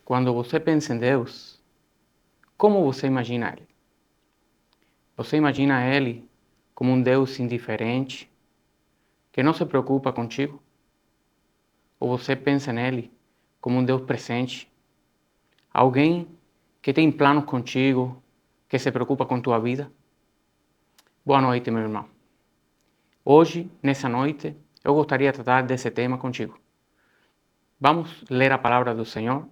Quando você pensa em Deus, como você imagina Ele? Você imagina Ele como um Deus indiferente, que não se preocupa contigo? Ou você pensa nele como um Deus presente, alguém que tem planos contigo, que se preocupa com tua vida? Boa noite, meu irmão. Hoje, nessa noite, eu gostaria de tratar desse tema contigo. Vamos ler a palavra do Senhor,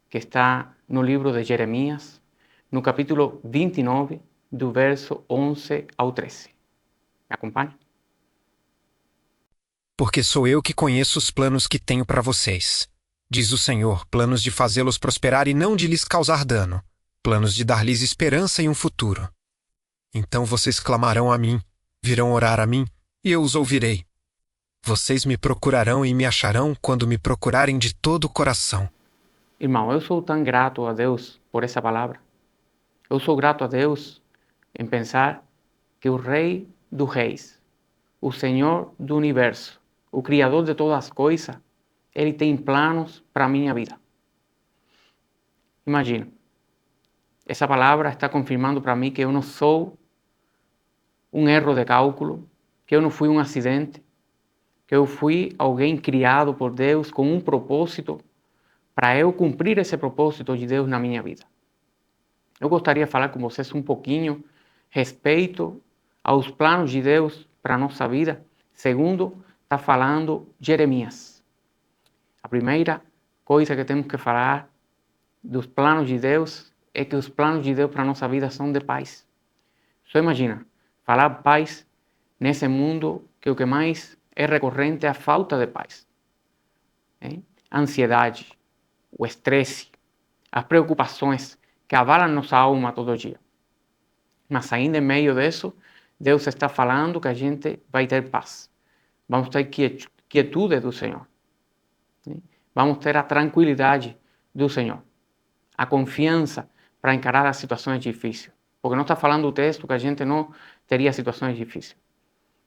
que está no livro de Jeremias, no capítulo 29, do verso 11 ao 13. Me acompanha? Porque sou eu que conheço os planos que tenho para vocês, diz o Senhor, planos de fazê-los prosperar e não de lhes causar dano, planos de dar-lhes esperança e um futuro. Então vocês clamarão a mim, virão orar a mim, e eu os ouvirei. Vocês me procurarão e me acharão quando me procurarem de todo o coração. Irmão, eu sou tão grato a Deus por essa palavra. Eu sou grato a Deus em pensar que o Rei dos Reis, o Senhor do Universo, o Criador de todas as coisas, Ele tem planos para a minha vida. Imagina, essa palavra está confirmando para mim que eu não sou um erro de cálculo, que eu não fui um acidente, que eu fui alguém criado por Deus com um propósito para eu cumprir esse propósito de Deus na minha vida. Eu gostaria de falar com vocês um pouquinho respeito aos planos de Deus para a nossa vida, segundo está falando Jeremias. A primeira coisa que temos que falar dos planos de Deus é que os planos de Deus para a nossa vida são de paz. Só imagina, falar paz nesse mundo que o que mais é recorrente é a falta de paz. A ansiedade, o estresse, as preocupações que abalam nossa alma todo dia. Mas ainda em meio disso, Deus está falando que a gente vai ter paz. Vamos ter quietude do Senhor. Vamos ter a tranquilidade do Senhor. A confiança para encarar as situações difíceis. Porque não está falando o texto que a gente não teria situações difíceis.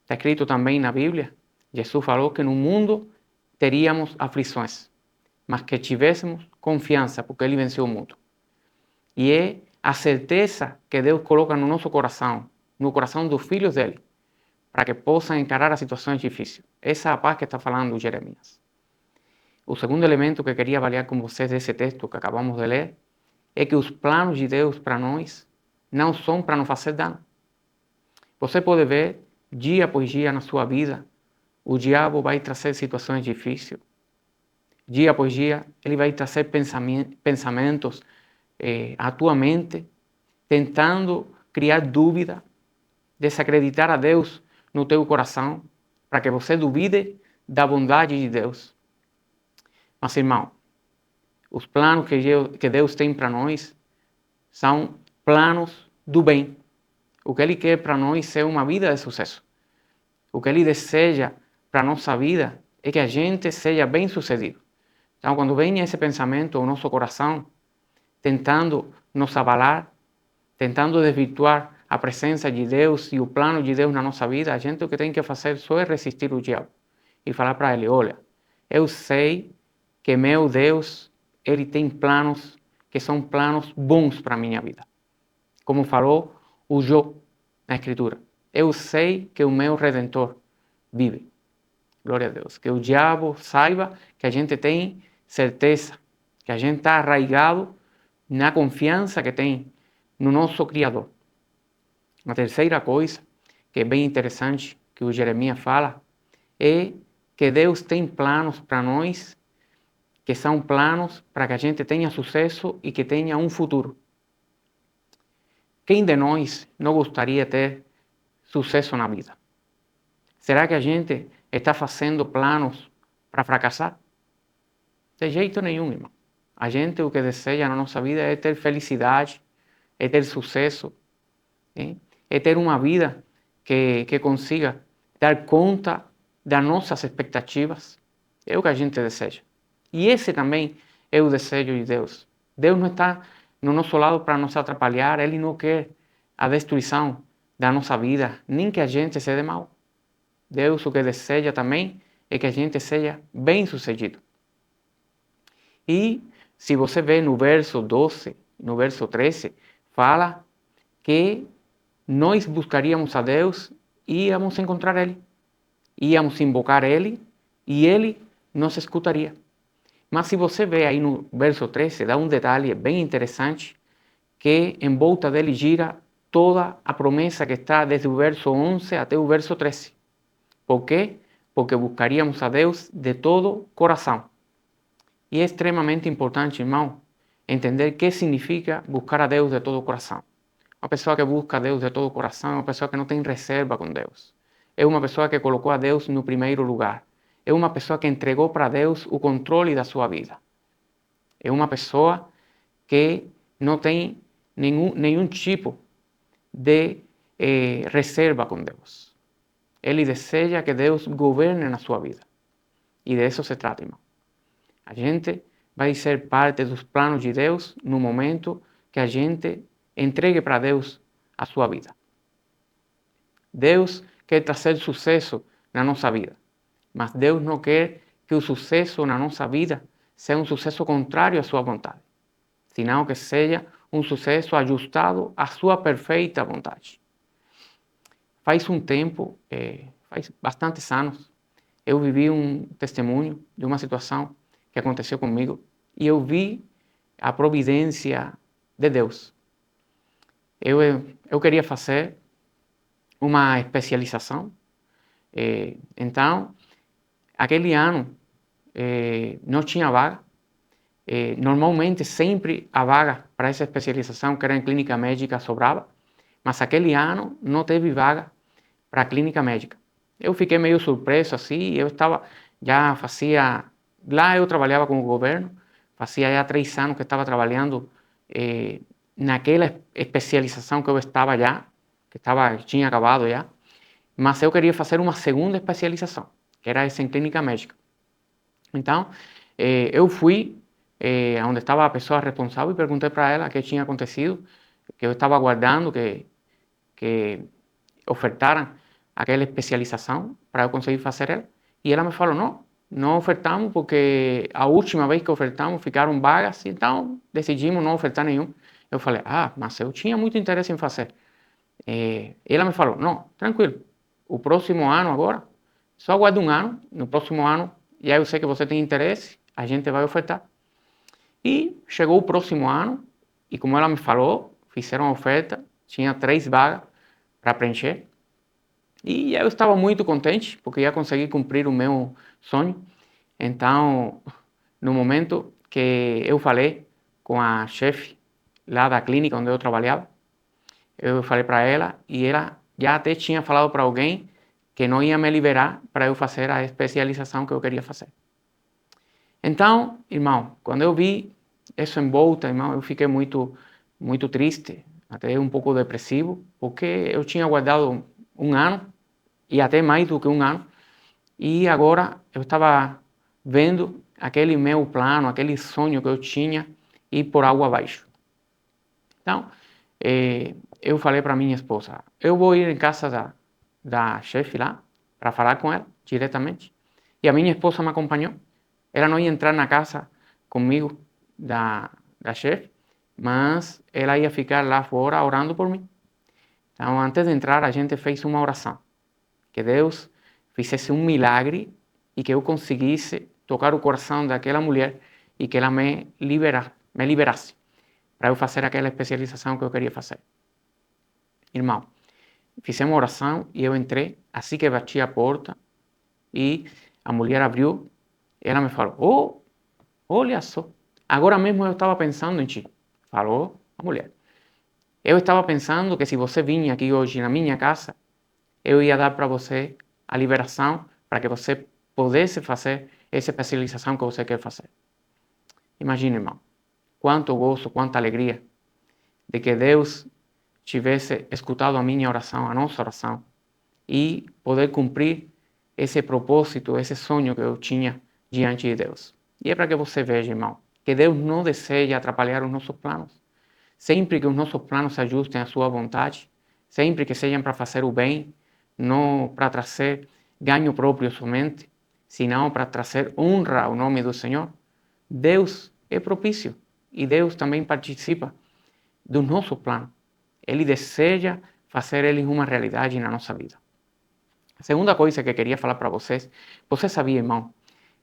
Está escrito também na Bíblia, Jesus falou que no mundo teríamos aflições, mas que tivéssemos confiança, porque Ele venceu o mundo. E é a certeza que Deus coloca no nosso coração, no coração dos filhos dele, para que possam encarar as situações difíceis. Essa é a paz que está falando Jeremias. O segundo elemento que queria avaliar com vocês desse texto que acabamos de ler é que os planos de Deus para nós não são para nos fazer dano. Você pode ver, dia após dia na sua vida, o diabo vai trazer situações difíceis. Dia após dia, ele vai trazer pensamentos à tua mente, tentando criar dúvida, desacreditar a Deus no teu coração, para que você duvide da bondade de Deus. Mas, irmão, os planos que Deus tem para nós são planos do bem. O que Ele quer para nós é uma vida de sucesso. O que Ele deseja para a nossa vida é que a gente seja bem-sucedido. Então, quando vem esse pensamento ao nosso coração, tentando nos abalar, tentando desvirtuar a presença de Deus e o plano de Deus na nossa vida, a gente o que tem que fazer só é resistir o diabo e falar para ele: olha, eu sei que meu Deus, Ele tem planos que são planos bons para a minha vida. Como falou o Jó na Escritura. Eu sei que o meu Redentor vive. Glória a Deus. Que o diabo saiba que a gente tem certeza, que a gente está arraigado na confiança que tem no nosso Criador. A terceira coisa, que é bem interessante, que o Jeremias fala, é que Deus tem planos para nós, que são planos para que a gente tenha sucesso e que tenha um futuro. Quem de nós não gostaria de ter sucesso na vida? Será que a gente está fazendo planos para fracassar? De jeito nenhum, irmão. A gente o que deseja na nossa vida é ter felicidade, é ter sucesso, é ter uma vida que consiga dar conta das nossas expectativas. É o que a gente deseja. E esse também é o desejo de Deus. Deus não está no nosso lado para nos atrapalhar, Ele não quer a destruição da nossa vida, nem que a gente se dê mal. Deus o que deseja também é que a gente seja bem-sucedido. E Se você vê no verso 12, no verso 13, fala que nós buscaríamos a Deus e íamos encontrar Ele. Íamos invocar Ele e Ele nos escutaria. Mas se você vê aí no verso 13, dá um detalhe bem interessante, que em volta dele gira toda a promessa que está desde o verso 11 até o verso 13. Por quê? Porque buscaríamos a Deus de todo coração. E é extremamente importante, irmão, entender o que significa buscar a Deus de todo o coração. Uma pessoa que busca a Deus de todo o coração é uma pessoa que não tem reserva com Deus. É uma pessoa que colocou a Deus no primeiro lugar. É uma pessoa que entregou para Deus o controle da sua vida. É uma pessoa que não tem nenhum tipo de reserva com Deus. Ele deseja que Deus governe na sua vida. E de isso se trata, irmão. A gente vai ser parte dos planos de Deus no momento que a gente entregue para Deus a sua vida. Deus quer trazer sucesso na nossa vida, mas Deus não quer que o sucesso na nossa vida seja um sucesso contrário à sua vontade, senão que seja um sucesso ajustado à sua perfeita vontade. Faz um tempo, faz bastantes anos, eu vivi um testemunho de uma situação que aconteceu comigo e eu vi a providência de Deus. Eu queria fazer uma especialização, então, aquele ano não tinha vaga. Normalmente, sempre a vaga para essa especialização, que era em clínica médica, sobrava, mas aquele ano não teve vaga para a clínica médica. Eu fiquei meio surpreso, assim, lá eu trabalhava com o governo, fazia já 3 anos que estava trabalhando naquela especialização que eu estava já, tinha acabado já, mas eu queria fazer uma segunda especialização, que era essa em clínica médica. Então, eu fui onde estava a pessoa responsável e perguntei para ela o que tinha acontecido, que eu estava aguardando que ofertaram aquela especialização para eu conseguir fazer ela. E ela me falou, não ofertamos porque a última vez que ofertamos ficaram vagas, então decidimos não ofertar nenhum. Eu falei, mas eu tinha muito interesse em fazer. Ela me falou, não, tranquilo, o próximo ano agora, só aguarde um ano, no próximo ano, já eu sei que você tem interesse, a gente vai ofertar. E chegou o próximo ano, e como ela me falou, fizeram a oferta, tinha 3 vagas para preencher, e eu estava muito contente, porque ia conseguir cumprir o meu sonho. Então, no momento que eu falei com a chefe lá da clínica onde eu trabalhava, eu falei para ela e ela já até tinha falado para alguém que não ia me liberar para eu fazer a especialização que eu queria fazer. Então, irmão, quando eu vi isso em volta, irmão, eu fiquei muito, muito triste, até um pouco depressivo, porque eu tinha guardado um ano, e até mais do que um ano, e agora eu estava vendo aquele meu plano, aquele sonho que eu tinha ir por água abaixo. Então, eu falei para minha esposa, eu vou ir em casa da chefe lá, para falar com ela diretamente. E a minha esposa me acompanhou. Ela não ia entrar na casa comigo da chefe, mas ela ia ficar lá fora orando por mim. Então, antes de entrar, a gente fez uma oração. Que Deus fizesse um milagre e que eu conseguisse tocar o coração daquela mulher e que ela me liberasse para eu fazer aquela especialização que eu queria fazer. Irmão, fizemos uma oração e eu entrei, assim que bati a porta e a mulher abriu, ela me falou, olha só, agora mesmo eu estava pensando em ti. Falou a mulher. Eu estava pensando que se você vinha aqui hoje na minha casa, eu ia dar para você a liberação para que você pudesse fazer essa especialização que você quer fazer. Imagina, irmão, quanto gozo, quanta alegria de que Deus tivesse escutado a minha oração, a nossa oração, e poder cumprir esse propósito, esse sonho que eu tinha diante de Deus. E é para que você veja, irmão, que Deus não deseja atrapalhar os nossos planos. Sempre que os nossos planos se ajustem à sua vontade, sempre que sejam para fazer o bem, não para trazer ganho próprio somente, senão para trazer honra ao nome do Senhor, Deus é propício e Deus também participa do nosso plano. Ele deseja fazer eles uma realidade na nossa vida. A segunda coisa que eu queria falar para vocês, você sabia, irmão,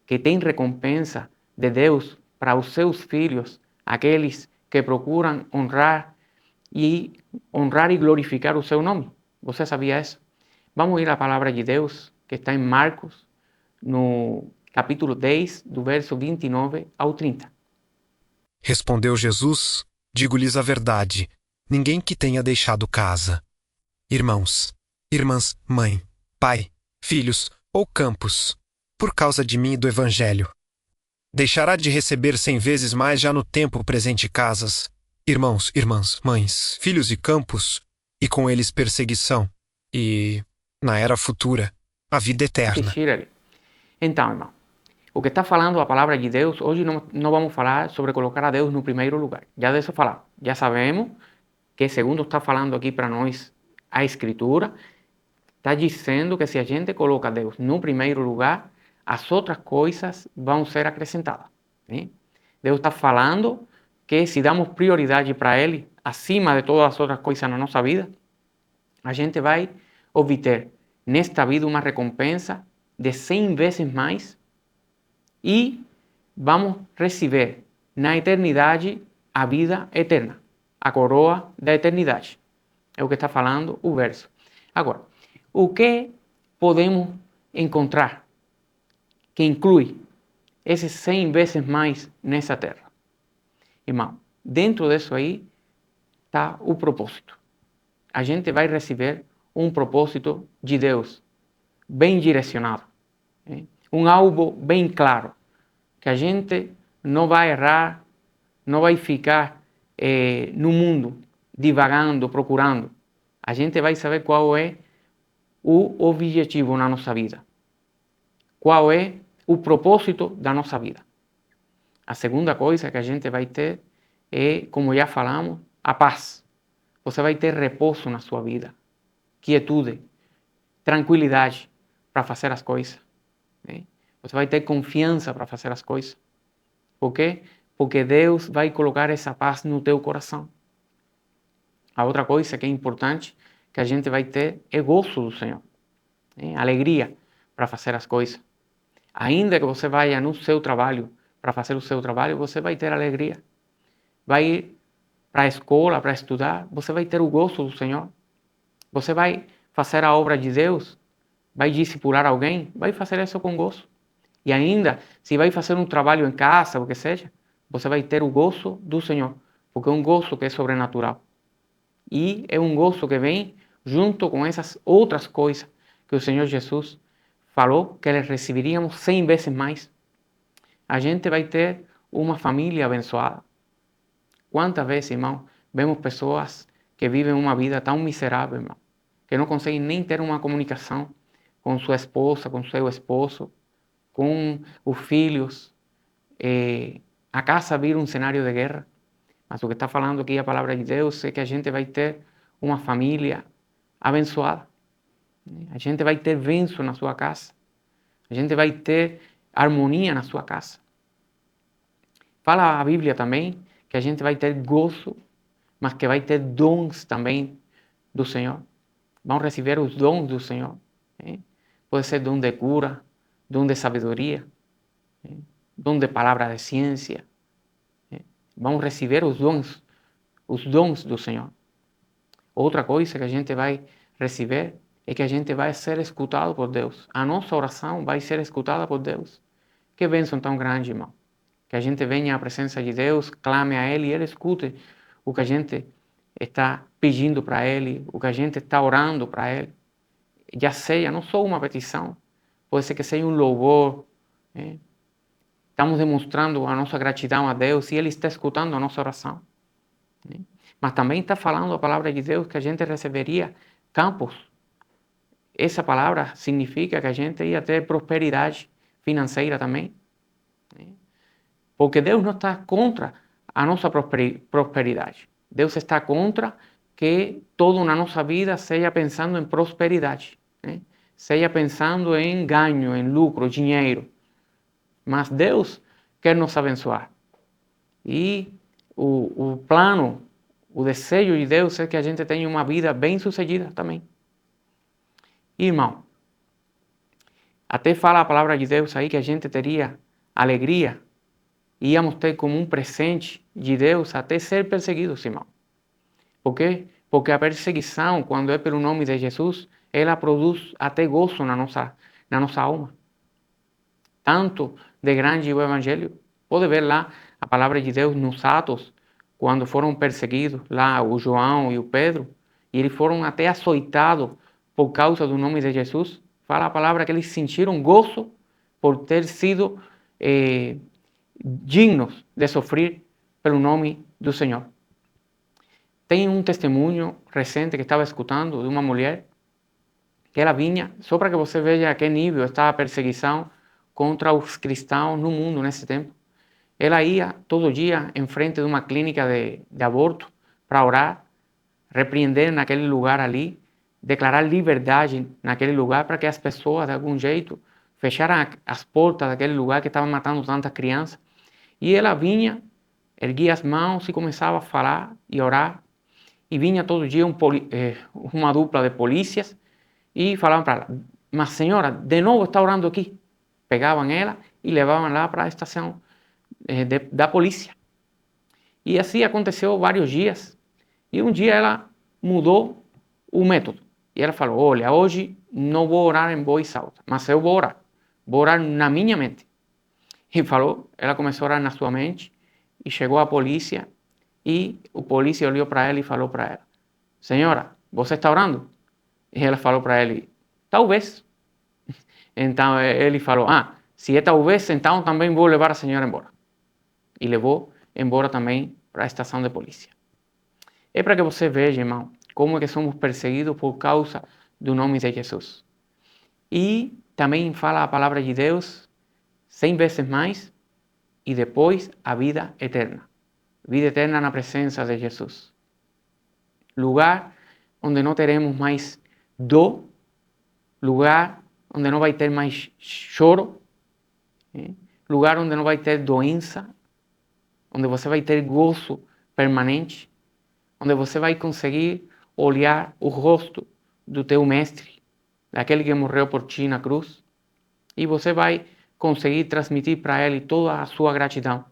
que tem recompensa de Deus para os seus filhos, aqueles que procuram honrar e glorificar o seu nome? Você sabia isso? Vamos ir à palavra de Deus, que está em Marcos, no capítulo 10, do verso 29 ao 30. Respondeu Jesus: Digo-lhes a verdade, ninguém que tenha deixado casa, irmãos, irmãs, mãe, pai, filhos ou campos, por causa de mim e do Evangelho, deixará de receber 100 vezes mais já no tempo presente casas, irmãos, irmãs, mães, filhos e campos, e com eles perseguição, e, na era futura, a vida eterna. Então, irmão, o que está falando a palavra de Deus, hoje não vamos falar sobre colocar a Deus no primeiro lugar. Já disso falamos. Já sabemos que, segundo está falando aqui para nós a Escritura, está dizendo que se a gente coloca Deus no primeiro lugar, as outras coisas vão ser acrescentadas. Né? Deus está falando que se damos prioridade para Ele, acima de todas as outras coisas na nossa vida, a gente vai obter nesta vida uma recompensa de 100 vezes mais e vamos receber na eternidade a vida eterna, a coroa da eternidade. É o que está falando o verso. Agora, o que podemos encontrar que inclui esses 100 vezes mais nessa terra? Irmão, dentro disso aí está o propósito. A gente vai receber um propósito de Deus bem direcionado, um alvo bem claro, que a gente não vai errar, não vai ficar no mundo divagando, procurando. A gente vai saber qual é o objetivo na nossa vida, qual é o propósito da nossa vida. A segunda coisa que a gente vai ter é, como já falamos, a paz. Você vai ter repouso na sua vida, quietude, tranquilidade para fazer as coisas. Né? Você vai ter confiança para fazer as coisas. Por quê? Porque Deus vai colocar essa paz no teu coração. A outra coisa que é importante que a gente vai ter é gozo do Senhor, né? Alegria para fazer as coisas. Ainda que você vá no seu trabalho para fazer o seu trabalho, você vai ter alegria. Vai ir para a escola para estudar, você vai ter o gozo do Senhor. Você vai fazer a obra de Deus, vai discipular alguém, vai fazer isso com gozo. E ainda, se vai fazer um trabalho em casa, o que seja, você vai ter o gozo do Senhor, porque é um gozo que é sobrenatural. E é um gozo que vem junto com essas outras coisas que o Senhor Jesus falou que eles receberíamos 100 vezes mais. A gente vai ter uma família abençoada. Quantas vezes, irmão, vemos pessoas que vivem uma vida tão miserável, irmão, que não conseguem nem ter uma comunicação com sua esposa, com seu esposo, com os filhos. A casa vira um cenário de guerra. Mas o que está falando aqui a palavra de Deus é que a gente vai ter uma família abençoada. A gente vai ter bênção na sua casa. A gente vai ter harmonia na sua casa. Fala a Bíblia também que a gente vai ter gozo, mas que vai ter dons também do Senhor. Vão receber os dons do Senhor. Pode ser dom de cura, dom de sabedoria, dom de palavra de ciência. Vamos receber os dons do Senhor. Outra coisa que a gente vai receber é que a gente vai ser escutado por Deus. A nossa oração vai ser escutada por Deus. Que bênção tão grande, irmão. Que a gente venha à presença de Deus, clame a Ele e Ele escute o que a gente está pedindo para Ele, o que a gente está orando para Ele. Já seja, não só uma petição, pode ser que seja um louvor. Estamos demonstrando a nossa gratidão a Deus e Ele está escutando a nossa oração. Mas também está falando a palavra de Deus que a gente receberia campos. Essa palavra significa que a gente ia ter prosperidade financeira também. Porque Deus não está contra a nossa prosperidade. Deus está contra que tudo na nossa vida seja pensando em prosperidade, seja pensando em ganho, em lucro, dinheiro. Mas Deus quer nos abençoar. E o plano, o desejo de Deus é que a gente tenha uma vida bem-sucedida também. Irmão, até fala a palavra de Deus aí que a gente teria alegria, íamos ter como um presente de Deus até ser perseguidos, irmão. Por quê? Porque a perseguição, quando é pelo nome de Jesus, ela produz até gozo na nossa alma. Tanto de grande o Evangelho. Pode ver lá a palavra de Deus nos Atos, quando foram perseguidos, lá o João e o Pedro, e eles foram até açoitados por causa do nome de Jesus. Fala a palavra que eles sentiram gozo por ter sido dignos de sofrer pelo nome do Senhor. Tem um testemunho recente que estava escutando de uma mulher que ela vinha, só para que você veja a que nível estava a perseguição contra os cristãos no mundo nesse tempo. Ela ia todo dia em frente de uma clínica de aborto para orar, repreender naquele lugar ali, declarar liberdade naquele lugar para que as pessoas, de algum jeito, fecharam as portas daquele lugar que estava matando tantas crianças. E ela vinha, erguia as mãos e começava a falar e orar. E vinha todo dia uma dupla de polícias e falavam para ela: mas senhora, de novo está orando aqui. Pegavam ela e levavam lá para a estação da polícia. E assim aconteceu vários dias. E um dia ela mudou o método. E ela falou: olha, hoje não vou orar em voz alta, mas eu vou orar na minha mente. E falou, ela começou a orar na sua mente e chegou a polícia e o polícia olhou para ela e falou para ela: senhora, você está orando? E ela falou para ele: talvez. Então ele falou: se é talvez, então também vou levar a senhora embora. E levou embora também para a estação de polícia. É para que você veja, irmão, como é que somos perseguidos por causa do nome de Jesus. E também fala a palavra de Deus 100 vezes mais, e depois a vida eterna. Vida eterna na presença de Jesus. Lugar onde não teremos mais dor, lugar onde não vai ter mais choro, lugar onde não vai ter doença, onde você vai ter gozo permanente, onde você vai conseguir olhar o rosto do teu mestre, daquele que morreu por ti na cruz, e você vai conseguir transmitir para ele toda a sua gratidão.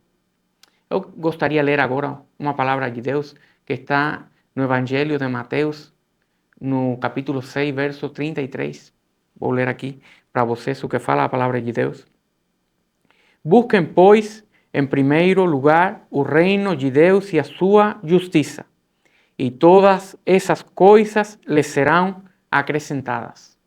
Eu gostaria de ler agora uma palavra de Deus que está no Evangelho de Mateus, no capítulo 6, verso 33. Vou ler aqui para vocês o que fala a palavra de Deus. Busquem, pois, em primeiro lugar o reino de Deus e a sua justiça, e todas essas coisas lhes serão acrescentadas.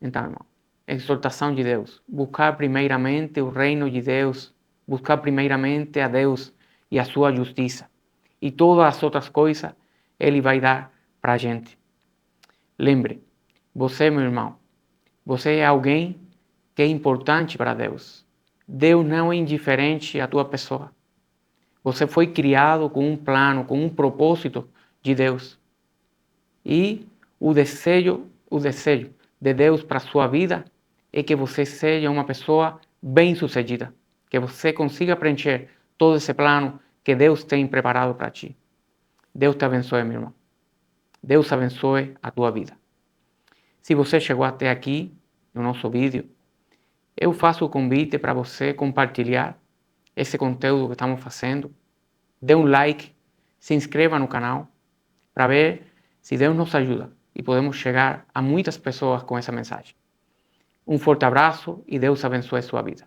Então, irmão, exortação de Deus. Buscar primeiramente o reino de Deus, buscar primeiramente a Deus e a sua justiça. E todas as outras coisas Ele vai dar para a gente. Lembre, você, meu irmão, você é alguém que é importante para Deus. Deus não é indiferente à tua pessoa. Você foi criado com um plano, com um propósito de Deus. E o desejo de Deus para a sua vida é que você seja uma pessoa bem-sucedida, que você consiga preencher todo esse plano que Deus tem preparado para ti. Deus te abençoe, meu irmão. Deus abençoe a tua vida. Se você chegou até aqui no nosso vídeo, eu faço o convite para você compartilhar esse conteúdo que estamos fazendo. Dê um like, se inscreva no canal para ver se Deus nos ajuda e podemos chegar a muitas pessoas com essa mensagem. Um forte abraço e Deus abençoe sua vida.